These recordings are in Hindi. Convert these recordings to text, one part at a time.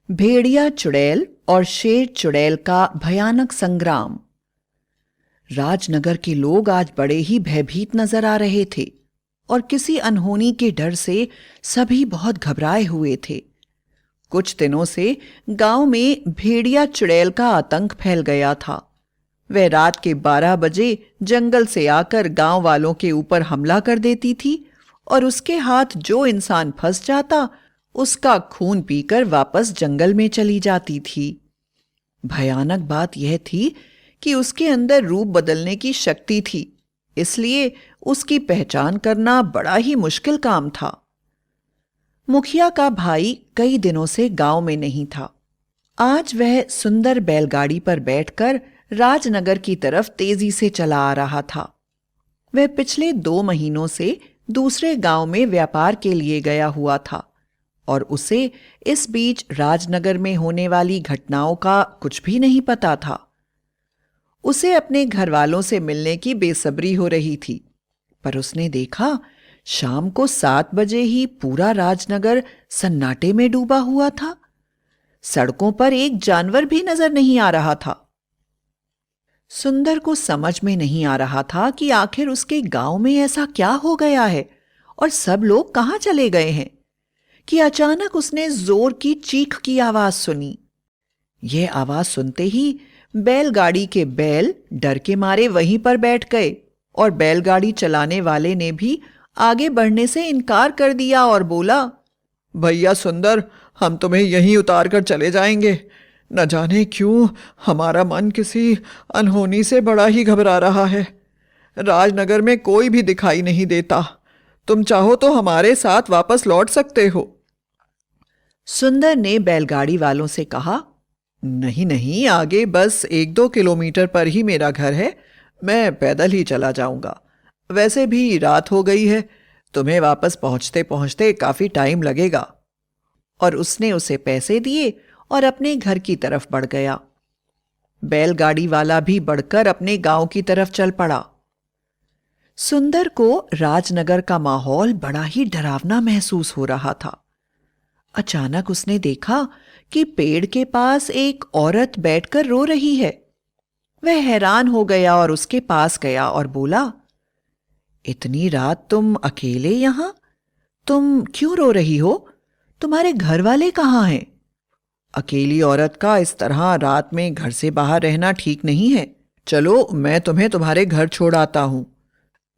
भेड़िया चुड़ैल और शेर चुड़ैल का भयानक संग्राम। राजनगर के लोग आज बड़े ही भयभीत नजर आ रहे थे और किसी अनहोनी के डर से सभी बहुत घबराए हुए थे। कुछ दिनों से गांव में भेड़िया चुड़ैल का आतंक फैल गया था। वह रात के 12 बजे जंगल से आकर गांव वालों के ऊपर हमला कर देती थी और उसके हाथ जो इंसान फंस जाता उसका खून पीकर वापस जंगल में चली जाती थी। भयानक बात यह थी कि उसके अंदर रूप बदलने की शक्ति थी, इसलिए उसकी पहचान करना बड़ा ही मुश्किल काम था। मुखिया का भाई कई दिनों से गांव में नहीं था। आज वह सुंदर बैलगाड़ी पर बैठकर राजनगर की तरफ तेजी से चला आ रहा था। वह पिछले 2 महीनों से दूसरे गांव में व्यापार के लिए गया हुआ था और उसे इस बीच राजनगर में होने वाली घटनाओं का कुछ भी नहीं पता था। उसे अपने घर वालों से मिलने की बेसब्री हो रही थी, पर उसने देखा शाम को 7 बजे ही पूरा राजनगर सन्नाटे में डूबा हुआ था। सड़कों पर एक जानवर भी नजर नहीं आ रहा था। सुंदर को समझ में नहीं आ रहा था कि आखिर उसके गांव में ऐसा क्या हो गया है और सब लोग कहां चले गए हैं कि अचानक उसने जोर की चीख की आवाज सुनी। यह आवाज सुनते ही बैलगाड़ी के बैल डर के मारे वहीं पर बैठ गए और बैलगाड़ी चलाने वाले ने भी आगे बढ़ने से इनकार कर दिया और बोला, भैया सुंदर, हम तुम्हें यहीं उतार कर चले जाएंगे। न जाने क्यों हमारा मन किसी अनहोनी से बड़ा ही घबरा रहा है। राजनगर में कोई भी दिखाई नहीं देता। तुम चाहो तो हमारे साथ वापस लौट सकते हो। सुंदर ने बैलगाड़ी वालों से कहा, नहीं नहीं, आगे बस 1-2 किलोमीटर पर ही मेरा घर है। मैं पैदल ही चला जाऊंगा। वैसे भी रात हो गई है, तुम्हें वापस पहुंचते पहुंचते काफी टाइम लगेगा। और उसने उसे पैसे दिए और अपने घर की तरफ बढ़ गया। बैलगाड़ी वाला भी बढ़कर अपने गांव की तरफ चल पड़ा। सुंदर को राजनगर का माहौल बड़ा ही डरावना महसूस हो रहा था। अचानक उसने देखा कि पेड़ के पास एक औरत बैठकर रो रही है। वह हैरान हो गया और उसके पास गया और बोला, इतनी रात तुम अकेले यहां? तुम क्यों रो रही हो? तुम्हारे घर वाले कहाँ हैं? अकेली औरत का इस तरह रात में घर से बाहर रहना ठीक नहीं है। चलो, मैं तुम्हें तुम्हारे घर छोड़ आता हूं।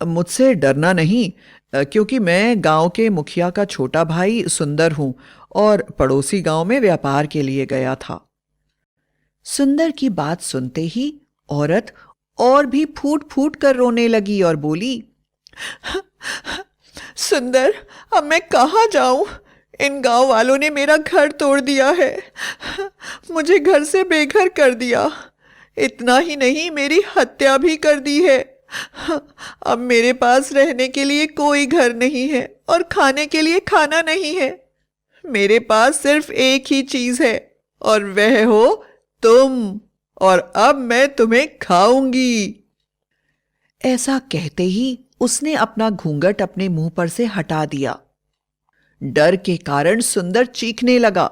मुझसे डरना नहीं, क्योंकि मैं गांव के मुखिया का छोटा भाई सुंदर हूं और पड़ोसी गांव में व्यापार के लिए गया था। सुंदर की बात सुनते ही औरत और भी फूट फूट कर रोने लगी और बोली, सुंदर, अब मैं कहाँ जाऊं? इन गांव वालों ने मेरा घर तोड़ दिया है। मुझे घर से बेघर कर दिया। इतना ही नहीं, मेरी हत्या भी कर दी है। अब मेरे पास रहने के लिए कोई घर नहीं है और खाने के लिए खाना नहीं है। मेरे पास सिर्फ एक ही चीज है और वह हो तुम। और अब मैं तुम्हें खाऊंगी। ऐसा कहते ही उसने अपना घूंघट अपने मुंह पर से हटा दिया। डर के कारण सुंदर चीखने लगा।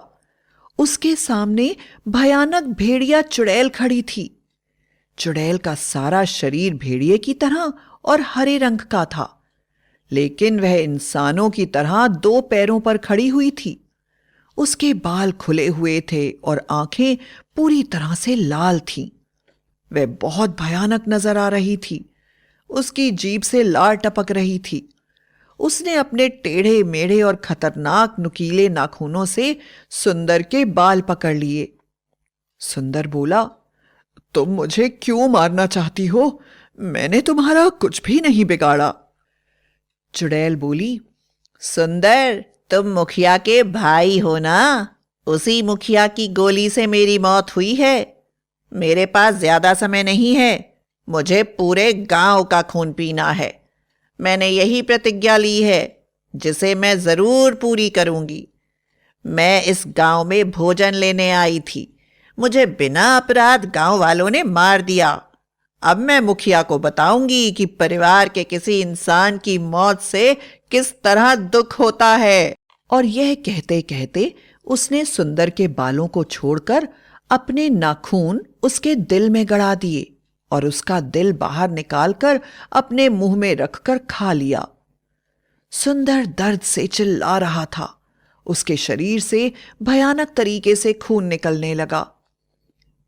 उसके सामने भयानक भेड़िया चुड़ैल खड़ी थी। चुड़ैल का सारा शरीर भेड़िए की तरह और हरे रंग का था, लेकिन वह इंसानों की तरह 2 पैरों पर खड़ी हुई थी। उसके बाल खुले हुए थे और आंखें पूरी तरह से लाल थीं। वह बहुत भयानक नजर आ रही थी। उसकी जीभ से लार टपक रही थी। उसने अपने टेढ़े मेढ़े और खतरनाक नुकीले नाखूनों से सुंदर के बाल पकड़ लिए। सुंदर बोला, तुम मुझे क्यों मारना चाहती हो? मैंने तुम्हारा कुछ भी नहीं बिगाड़ा। चुड़ैल बोली, सुंदर, तुम मुखिया के भाई हो ना? उसी मुखिया की गोली से मेरी मौत हुई है। मेरे पास ज्यादा समय नहीं है। मुझे पूरे गांव का खून पीना है। मैंने यही प्रतिज्ञा ली है, जिसे मैं जरूर पूरी करूंगी। मैं इस गांव में भोजन लेने आई थी। मुझे बिना अपराध गांव वालों ने मार दिया। अब मैं मुखिया को बताऊंगी कि परिवार के किसी इंसान की मौत से किस तरह दुख होता है। और यह कहते कहते उसने सुंदर के बालों को छोड़कर अपने नाखून उसके दिल में गड़ा दिए और उसका दिल बाहर निकालकर अपने मुंह में रखकर खा लिया। सुंदर दर्द से चिल्ला रहा था। उसके शरीर से भयानक तरीके से खून निकलने लगा।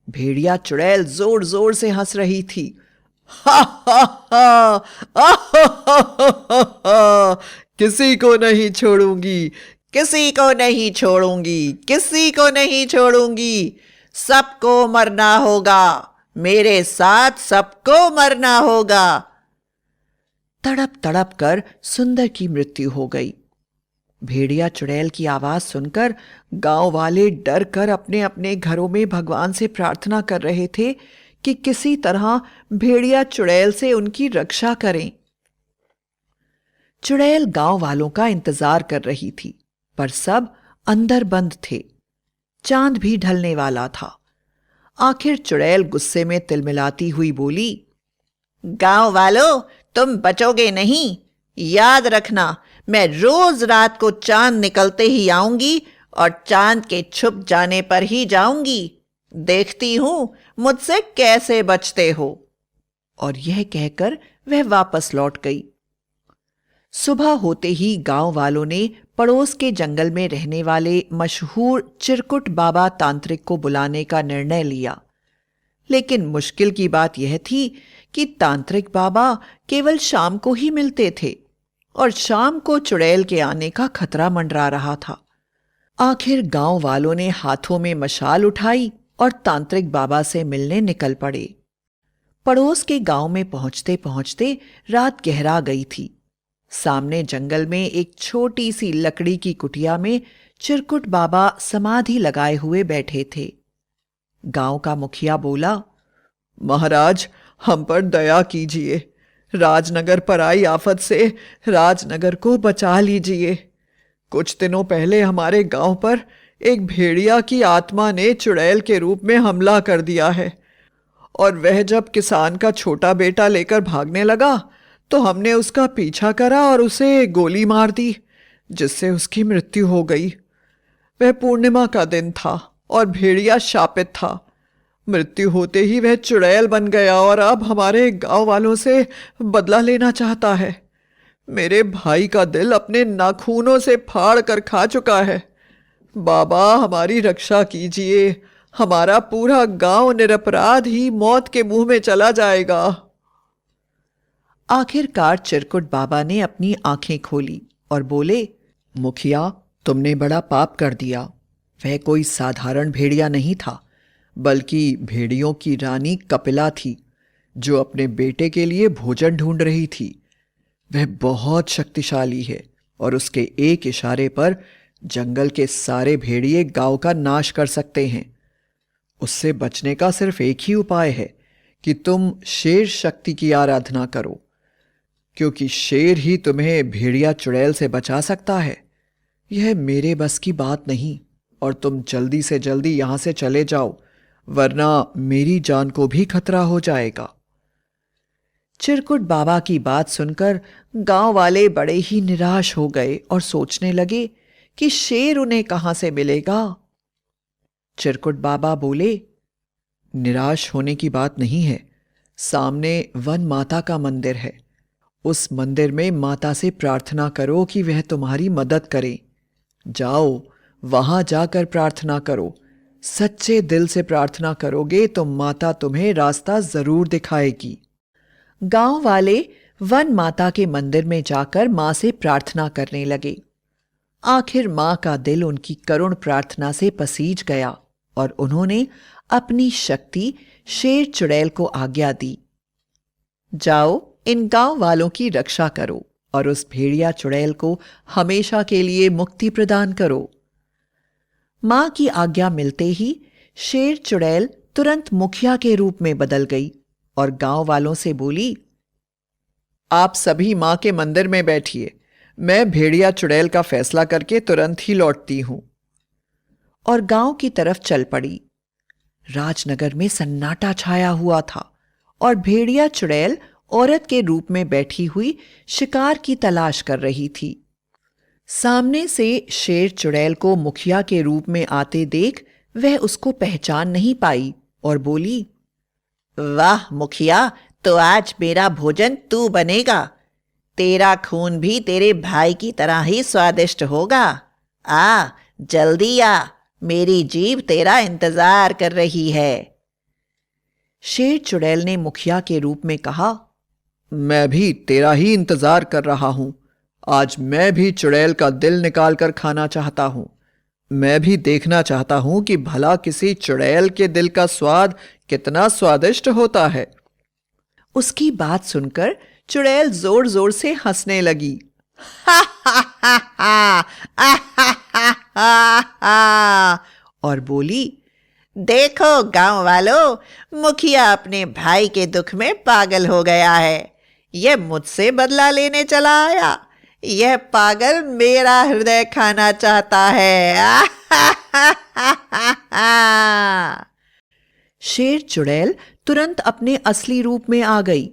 भेड़िया चुड़ैल जोर जोर से हंस रही थी। हा हा हा, हा, किसी को नहीं छोड़ूंगी, किसी को नहीं छोड़ूंगी, किसी को नहीं छोड़ूंगी, सबको मरना होगा, मेरे साथ सबको मरना होगा। तड़प तड़प कर सुंदर की मृत्यु हो गई। भेड़िया चुड़ैल की आवाज सुनकर गांव वाले डर कर अपने अपने घरों में भगवान से प्रार्थना कर रहे थे कि किसी तरह भेड़िया चुड़ैल से उनकी रक्षा करें। चुड़ैल गांव वालों का इंतजार कर रही थी, पर सब अंदर बंद थे। चांद भी ढलने वाला था। आखिर चुड़ैल गुस्से में तिलमिलाती हुई बोली, गांव वालों, तुम बचोगे नहीं। याद रखना, मैं रोज रात को चांद निकलते ही आऊंगी और चांद के छुप जाने पर ही जाऊंगी। देखती हूं मुझसे कैसे बचते हो। और यह कहकर वह वापस लौट गई। सुबह होते ही गांव वालों ने पड़ोस के जंगल में रहने वाले मशहूर चिरकुट बाबा तांत्रिक को बुलाने का निर्णय लिया। लेकिन मुश्किल की बात यह थी कि तांत्रिक बाबा केवल शाम को ही मिलते थे और शाम को चुड़ैल के आने का खतरा मंडरा रहा था। आखिर गांव वालों ने हाथों में मशाल उठाई और तांत्रिक बाबा से मिलने निकल पड़े। पड़ोस के गांव में पहुंचते पहुंचते रात गहरा गई थी। सामने जंगल में एक छोटी सी लकड़ी की कुटिया में चिरकुट बाबा समाधि लगाए हुए बैठे थे। गांव का मुखिया बोला, महाराज, हम पर दया कीजिए। राजनगर पर आई आफत से राजनगर को बचा लीजिए। कुछ दिनों पहले हमारे गांव पर एक भेड़िया की आत्मा ने चुड़ैल के रूप में हमला कर दिया है और वह जब किसान का छोटा बेटा लेकर भागने लगा तो हमने उसका पीछा करा और उसे गोली मार दी, जिससे उसकी मृत्यु हो गई। वह पूर्णिमा का दिन था और भेड़िया शापित था। मृत्यु होते ही वह चुड़ैल बन गया और अब हमारे गांव वालों से बदला लेना चाहता है। मेरे भाई का दिल अपने नाखूनों से फाड़ कर खा चुका है। बाबा, हमारी रक्षा कीजिए। हमारा पूरा गांव निरपराध ही मौत के मुंह में चला जाएगा। आखिरकार चिरकुट बाबा ने अपनी आंखें खोली और बोले, मुखिया, तुमने बड़ा पाप कर दिया। वह कोई साधारण भेड़िया नहीं था, बल्कि भेड़ियों की रानी कपिला थी, जो अपने बेटे के लिए भोजन ढूंढ रही थी। वह बहुत शक्तिशाली है और उसके एक इशारे पर जंगल के सारे भेड़िए गांव का नाश कर सकते हैं। उससे बचने का सिर्फ एक ही उपाय है कि तुम शेर शक्ति की आराधना करो, क्योंकि शेर ही तुम्हें भेड़िया चुड़ैल से बचा सकता है। यह मेरे बस की बात नहीं और तुम जल्दी से जल्दी यहां से चले जाओ, वरना मेरी जान को भी खतरा हो जाएगा। चिरकुट बाबा की बात सुनकर गांव वाले बड़े ही निराश हो गए और सोचने लगे कि शेर उन्हें कहां से मिलेगा। चिरकुट बाबा बोले, निराश होने की बात नहीं है। सामने वन माता का मंदिर है। उस मंदिर में माता से प्रार्थना करो कि वह तुम्हारी मदद करे। जाओ, वहां जाकर प्रार्थना करो। सच्चे दिल से प्रार्थना करोगे तो माता तुम्हें रास्ता जरूर दिखाएगी। गांव वाले वन माता के मंदिर में जाकर मां से प्रार्थना करने लगे। आखिर मां का दिल उनकी करुण प्रार्थना से पसीज गया और उन्होंने अपनी शक्ति शेर चुड़ैल को आज्ञा दी, जाओ, इन गांव वालों की रक्षा करो और उस भेड़िया चुड़ैल को हमेशा के लिए मुक्ति प्रदान करो। मां की आज्ञा मिलते ही शेर चुड़ैल तुरंत मुखिया के रूप में बदल गई और गांव वालों से बोली, आप सभी मां के मंदिर में बैठिए, मैं भेड़िया चुड़ैल का फैसला करके तुरंत ही लौटती हूं। और गांव की तरफ चल पड़ी। राजनगर में सन्नाटा छाया हुआ था और भेड़िया चुड़ैल औरत के रूप में बैठी हुई शिकार की तलाश कर रही थी। सामने से शेर चुड़ैल को मुखिया के रूप में आते देख वह उसको पहचान नहीं पाई और बोली, वाह मुखिया, तो आज मेरा भोजन तू बनेगा। तेरा खून भी तेरे भाई की तरह ही स्वादिष्ट होगा। आ, जल्दी आ, मेरी जीभ तेरा इंतजार कर रही है। शेर चुड़ैल ने मुखिया के रूप में कहा, मैं भी तेरा ही इंतजार कर रहा हूं। आज मैं भी चुड़ैल का दिल निकाल कर खाना चाहता हूं। मैं भी देखना चाहता हूं कि भला किसी चुड़ैल के दिल का स्वाद कितना स्वादिष्ट होता है। उसकी बात सुनकर चुड़ैल जोर जोर से हंसने लगी। और बोली, देखो गांव वालों, मुखिया अपने भाई के दुख में पागल हो गया है। यह मुझसे बदला लेने चला आया। यह पागल मेरा हृदय खाना चाहता है। शेर चुड़ैल तुरंत अपने असली रूप में आ गई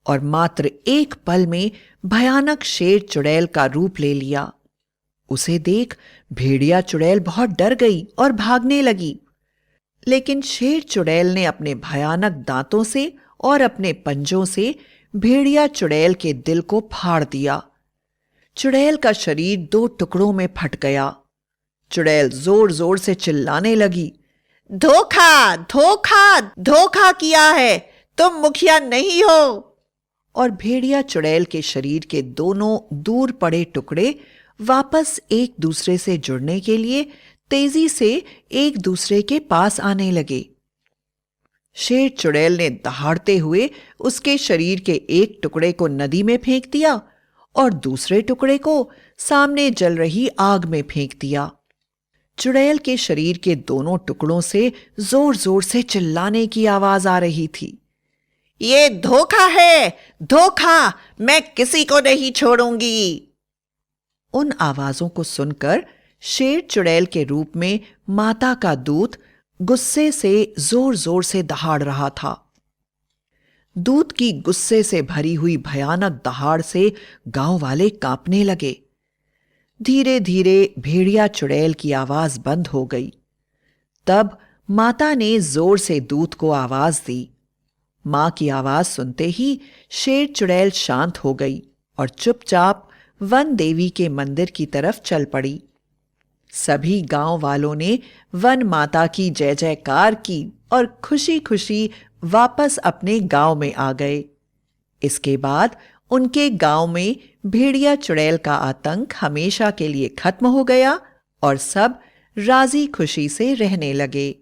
और मात्र एक पल में भयानक शेर चुड़ैल का रूप ले लिया। उसे देख भेड़िया चुड़ैल बहुत डर गई और भागने लगी, लेकिन शेर चुड़ैल ने अपने भयानक दांतों से और अपने पंजों से भेड़िया चुड़ैल के दिल को फाड़ दिया। चुड़ैल का शरीर 2 टुकड़ों में फट गया। चुड़ैल जोर जोर से चिल्लाने लगी, धोखा, धोखा, धोखा किया है, तुम मुखिया नहीं हो। और भेड़िया चुड़ैल के शरीर के दोनों दूर पड़े टुकड़े वापस एक दूसरे से जुड़ने के लिए तेजी से एक दूसरे के पास आने लगे। शेर चुड़ैल ने दहाड़ते हुए उसके शरीर के एक टुकड़े को नदी में फेंक दिया और दूसरे टुकड़े को सामने जल रही आग में फेंक दिया। चुड़ैल के शरीर के दोनों टुकड़ों से जोर जोर से चिल्लाने की आवाज आ रही थी, ये धोखा है, धोखा, मैं किसी को नहीं छोड़ूंगी। उन आवाजों को सुनकर शेर चुड़ैल के रूप में माता का दूत गुस्से से जोर जोर से दहाड़ रहा था। दूत की गुस्से से भरी हुई भयानक दहाड़ से गांव वाले कांपने लगे। धीरे धीरे भेड़िया चुड़ैल की आवाज बंद हो गई। तब माता ने जोर से दूत को आवाज दी। मां की आवाज सुनते ही शेर चुड़ैल शांत हो गई और चुपचाप वन देवी के मंदिर की तरफ चल पड़ी। सभी गांव वालों ने वन माता की जय जयकार की और खुशी खुशी वापस अपने गांव में आ गए। इसके बाद उनके गांव में भेड़िया चुड़ैल का आतंक हमेशा के लिए खत्म हो गया और सब राजी खुशी से रहने लगे।